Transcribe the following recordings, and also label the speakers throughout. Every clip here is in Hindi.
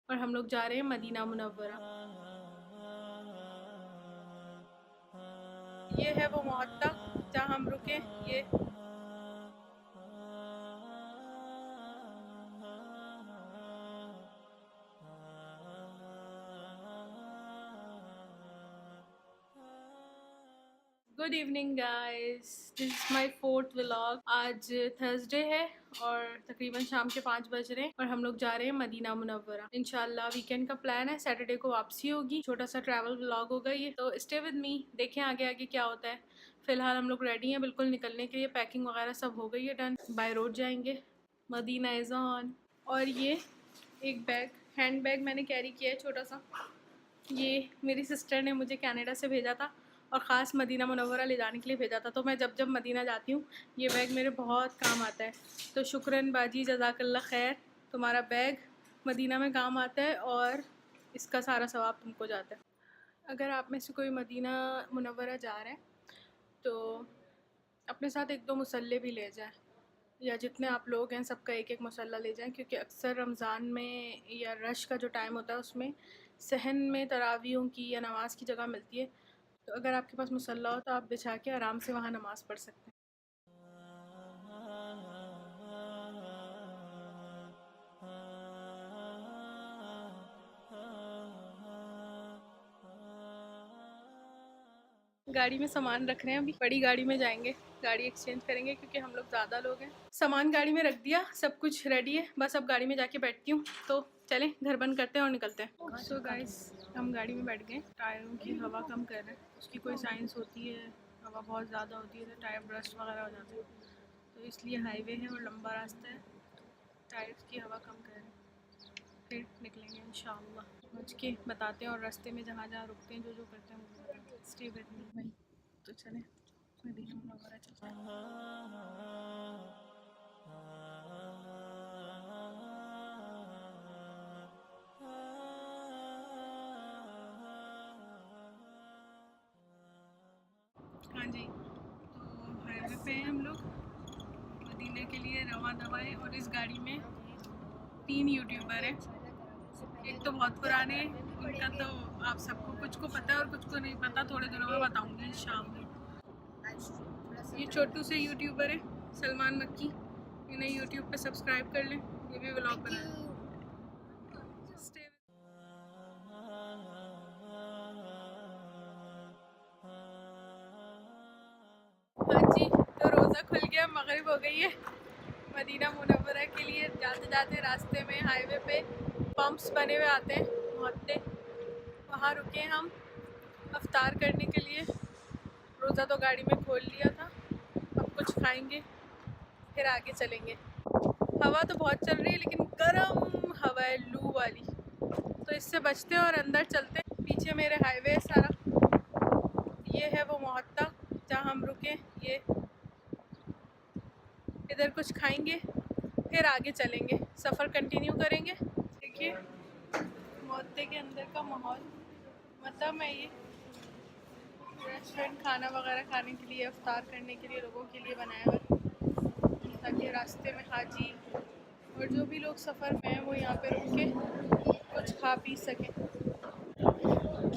Speaker 1: और हम लोग जा रहे हैं मदीना मुनव्वरा। ये है वो मोहत्ता जहाँ हम रुके। ये good evening guys, this is my fourth vlog. आज थर्सडे है और तकरीबन शाम के 5 बज रहे हैं और हम लोग जा रहे हैं मदीना मुनव्वरा। इंशाल्लाह वीकेंड का प्लान है, सैटरडे को वापसी होगी। छोटा सा ट्रैवल व्लॉग होगा ये, तो स्टे विद मी, देखें आगे आगे क्या होता है। फिलहाल हम लोग रेडी हैं बिल्कुल निकलने के लिए, पैकिंग वगैरह सब हो गई है डन। बाय रोड जाएंगे, मदीना इज़ ऑन। और ये एक बैग, हैंड बैग मैंने कैरी किया है छोटा सा। ये मेरी सिस्टर ने मुझे कनाडा से भेजा था और ख़ास मदीना मुनव्वरा ले जाने के लिए भेजा था। तो मैं जब जब मदीना जाती हूँ ये बैग मेरे बहुत काम आता है। तो शुक्रन बाजी, जज़ाकल्ला खैर, तुम्हारा बैग मदीना में काम आता है और इसका सारा सवाब तुमको जाता है। अगर आप में से कोई मदीना मुनव्वरा जा रहे हैं तो अपने साथ एक दो मुसल्ले भी ले जाएं, या जितने आप लोग हैं सबका एक एक मसल्ला ले जाएं, क्योंकि अक्सर रमज़ान में या रश का जो टाइम होता है उसमें सहन में तरावियों की या नमाज़ की जगह मिलती है। तो अगर आपके पास मुसल्ला हो तो आप बिछा के आराम से वहाँ नमाज़ पढ़ सकते हैं। गाड़ी में सामान रख रहे हैं, अभी बड़ी गाड़ी में जाएंगे, गाड़ी एक्सचेंज करेंगे क्योंकि हम लोग ज़्यादा लोग हैं। सामान गाड़ी में रख दिया, सब कुछ रेडी है, बस अब गाड़ी में जाके बैठती हूँ। तो चलें घर बंद करते हैं और निकलते हैं। सो गाइस, हम गाड़ी में बैठ गए। टायरों की हवा कम कर रहे हैं, उसकी कोई साइंस होती है, हवा बहुत ज़्यादा होती है तो टायर ब्रस्ट वगैरह हो जाते हैं। तो इसलिए हाईवे है और लंबा रास्ता है, टायर्स की हवा कम कर रहे हैं। फिर निकलेंगे इंशाअल्लाह, पहुँच के बताते हैं और रास्ते में जहाँ जहाँ रुकते हैं, जो जो करते हैं वो बताते हैं। स्टे विद मी भाई। तो चलें मदीना मुनव्वरा चलते हैं। हाँ जी, तो हाईवे पे हैं हम लोग मदीना के लिए रवां दवाएँ। और इस गाड़ी में 3 यूट्यूबर हैं। एक तो बहुत पुराने, उनका तो आप सबको कुछ को पता है और कुछ को नहीं पता, थोड़े दिनों में बताऊंगी इंशाअल्लाह। ये छोटू से यूट्यूबर है, सलमान मक्की। इन्हें यूट्यूब पे सब्सक्राइब कर लें, ये भी व्लॉग बनाए। हाँ जी, तो रोज़ा खुल गया, मगरिब हो गई है। मदीना मुनव्वरा के लिए जाते जाते रास्ते में हाईवे पे पंप्स बने हुए आते हैं मोहत्ते, वहाँ रुके हम अफ्तार करने के लिए। रोज़ा तो गाड़ी में खोल लिया था, अब कुछ खाएंगे फिर आगे चलेंगे। हवा तो बहुत चल रही है लेकिन गर्म हवा है, लू वाली, तो इससे बचते हैं और अंदर चलते हैं। पीछे मेरे हाईवे है सारा। ये है वो मोहत्ता जहाँ हम रुके। ये इधर कुछ खाएंगे फिर आगे चलेंगे, सफ़र कंटिन्यू करेंगे। देखिए मोहत्ते के अंदर का माहौल, मतलब मैं ये रेस्टोरेंट खाना वगैरह खाने के लिए, अफ्तार करने के लिए लोगों के लिए बनाया हुआ है, ताकि रास्ते में हाजी और जो भी लोग सफ़र में हैं वो यहाँ पे रुक के कुछ खा पी सकें।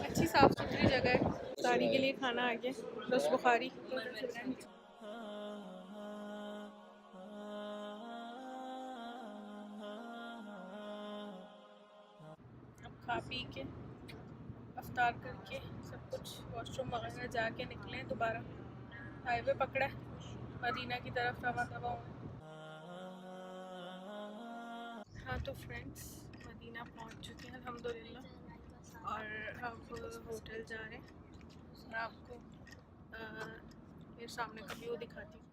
Speaker 1: अच्छी साफ़ सुथरी जगह है। अफ्तारी के लिए खाना आ गया, रस बुखारी। अब खा पी के अफ्तार करके सब कुछ वॉशरूम वगैरह जाके निकले दोबारा, हाईवे पकड़ा मदीना की तरफ रवा दवा। हाँ तो फ्रेंड्स, मदीना पहुँच चुके हैं अल्हम्दुलिल्लाह और अब होटल जा रहे हैं और आपको मेरे सामने का व्यू दिखाती हूँ।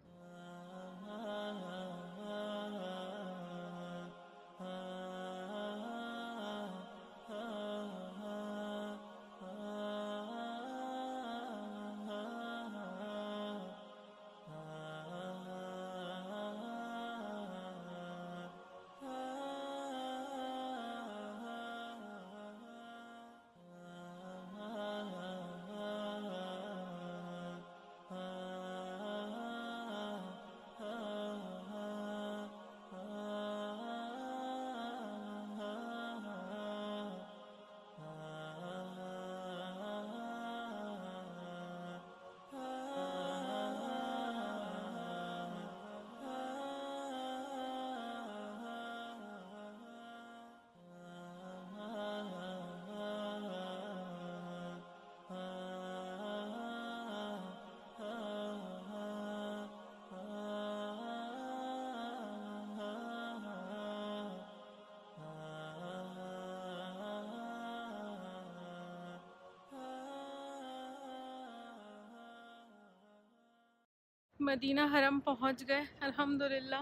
Speaker 1: मदीना हरम पहुंच गए अल्हम्दुलिल्लाह।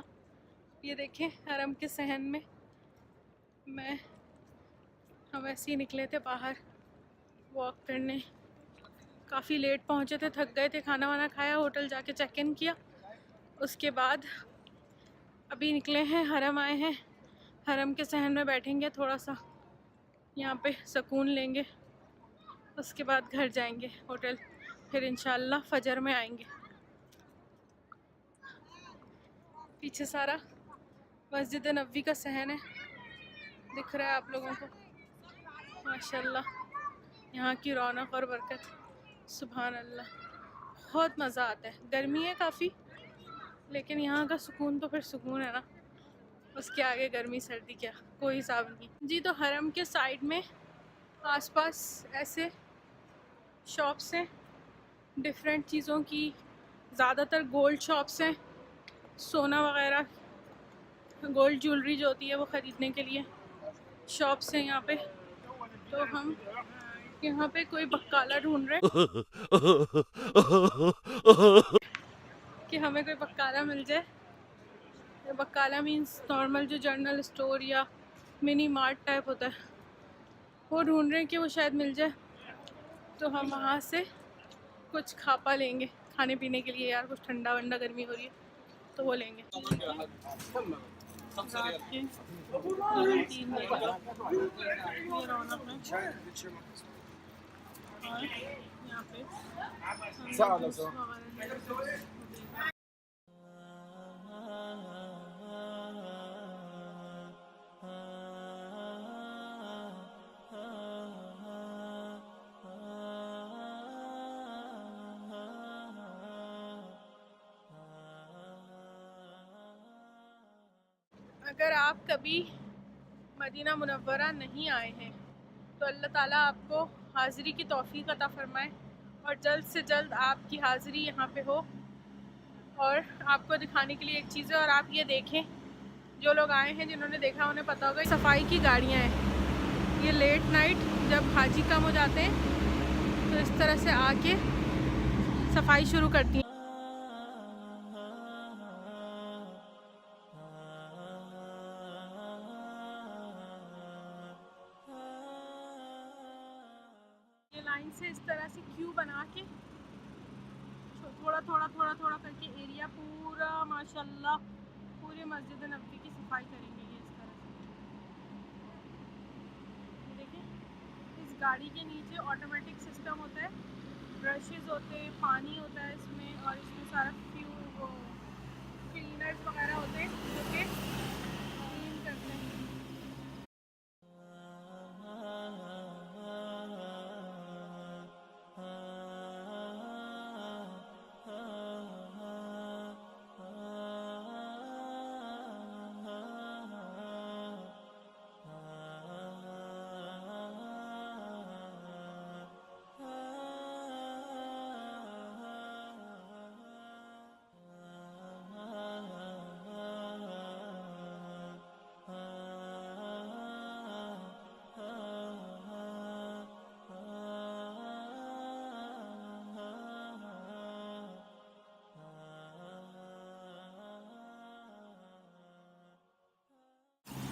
Speaker 1: ये देखें हरम के सहन में हम ऐसे ही निकले थे बाहर वॉक करने। काफ़ी लेट पहुंचे थे, थक गए थे, खाना वाना खाया, होटल जाके चेक इन किया। उसके बाद अभी निकले हैं, हरम आए हैं। हरम के सहन में बैठेंगे, थोड़ा सा यहाँ पे सुकून लेंगे। उसके बाद घर जाएंगे होटल, फिर इंशाल्लाह फजर में आएंगे। पीछे सारा मस्जिद नबवी का सहन है, दिख रहा है आप लोगों को। माशाल्लाह यहाँ की रौनक और बरकत, सुभान अल्लाह, बहुत मज़ा आता है। गर्मी है काफ़ी, लेकिन यहाँ का सुकून तो फिर सुकून है ना, उसके आगे गर्मी सर्दी क्या कोई हिसाब नहीं जी। तो हरम के साइड में आसपास ऐसे शॉप्स हैं डिफरेंट चीज़ों की, ज़्यादातर गोल्ड शॉप्स हैं, सोना वगैरह, गोल्ड ज्वेलरी जो होती है वो ख़रीदने के लिए शॉप्स हैं यहाँ पे। तो हम यहाँ पे कोई बक्काला ढूंढ रहे कि हमें कोई बक्काला मिल जाए। बक्काला मीन्स नॉर्मल जो जनरल स्टोर या मिनी मार्ट टाइप होता है, वो ढूंढ रहे हैं कि वो शायद मिल जाए, तो हम वहाँ से कुछ खा पा लेंगे खाने पीने के लिए। यार कुछ ठंडा वंडा, गर्मी हो रही है तो वो लेंगे। रात के 3 बजे ये रौनक है। और यहाँ पे अगर आप कभी मदीना मुनव्वरा नहीं आए हैं तो अल्लाह ताला आपको हाज़िरी की तौफ़ीक़ अता फ़रमाए और जल्द से जल्द आपकी हाज़िरी यहाँ पे हो। और आपको दिखाने के लिए एक चीज़ है, और आप ये देखें, जो लोग आए हैं जिन्होंने देखा उन्हें पता होगा, सफाई की गाड़ियाँ हैं। ये लेट नाइट जब हाजी कम हो जाते हैं तो इस तरह से आके सफाई शुरू करती हैं। ये लाइन से इस तरह से क्यू बना के थोड़ा थोड़ा थोड़ा थोड़ा करके एरिया पूरा माशाल्लाह पूरे मस्जिद नबवी की सफाई करेंगे। ये इस तरह से देखिए, इस गाड़ी के नीचे ऑटोमेटिक सिस्टम होता है, ब्रशेस होते हैं, पानी होता है इसमें, और इसमें सारा क्लीनर्स वगैरह होते हैं जो कि क्लीन करते हैं।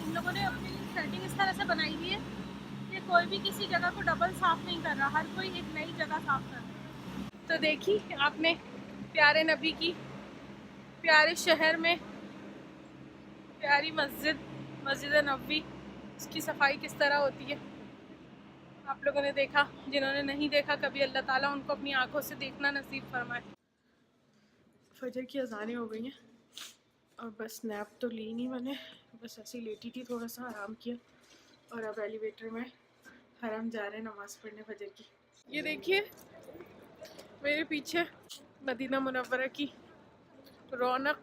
Speaker 1: इन लोगों ने अपनी सेटिंग इस तरह से बनाई हुई है कि कोई भी किसी जगह को डबल साफ़ नहीं कर रहा, हर कोई एक नई जगह साफ़ कर रहा है। तो देखिए आपने प्यारे नबी की प्यारे शहर में प्यारी मस्जिद नबवी, उसकी सफाई किस तरह होती है आप लोगों ने देखा। जिन्होंने नहीं देखा कभी, अल्लाह ताला उनको अपनी आंखों से देखना नसीब फरमाए। फजर की अज़ानें हो गई हैं और बस नैप तो ली नहीं मैंने, बस ऐसी लेटी थी, थोड़ा सा आराम किया और अब एलिवेटर में हरम जा रहे हैं नमाज़ पढ़ने फजर की। ये देखिए मेरे पीछे मदीना मुनव्वरा की रौनक,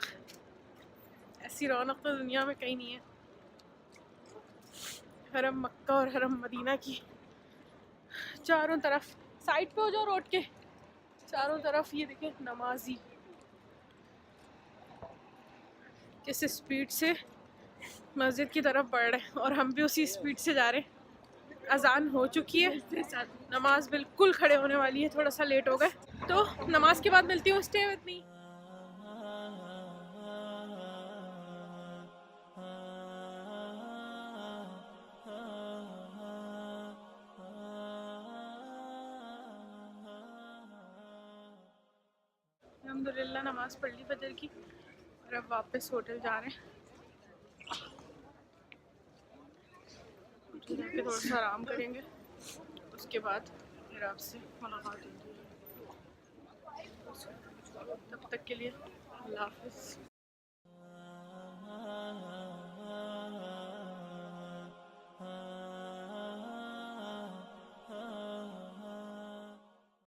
Speaker 1: ऐसी रौनक तो दुनिया में कहीं नहीं है। हरम मक्का और हरम मदीना की चारों तरफ, साइड पे हो जाओ रोड के, चारों तरफ ये देखें नमाजी किस स्पीड से मस्जिद की तरफ बढ़ रहे हैं और हम भी उसी स्पीड से जा रहे हैं। अजान हो चुकी है, नमाज बिल्कुल खड़े होने वाली है, थोड़ा सा लेट हो गए, तो नमाज के बाद मिलती हूँ। Stay with me. अल्हम्दुलिल्लाह नमाज़ पढ़ ली फजर की और अब वापस होटल जा रहे हैं। होटल जाके थोड़ा सा आराम करेंगे, उसके बाद फिर आपसे मुलाकात होगी। तब तक के लिए अल्लाह हाफ़िज़।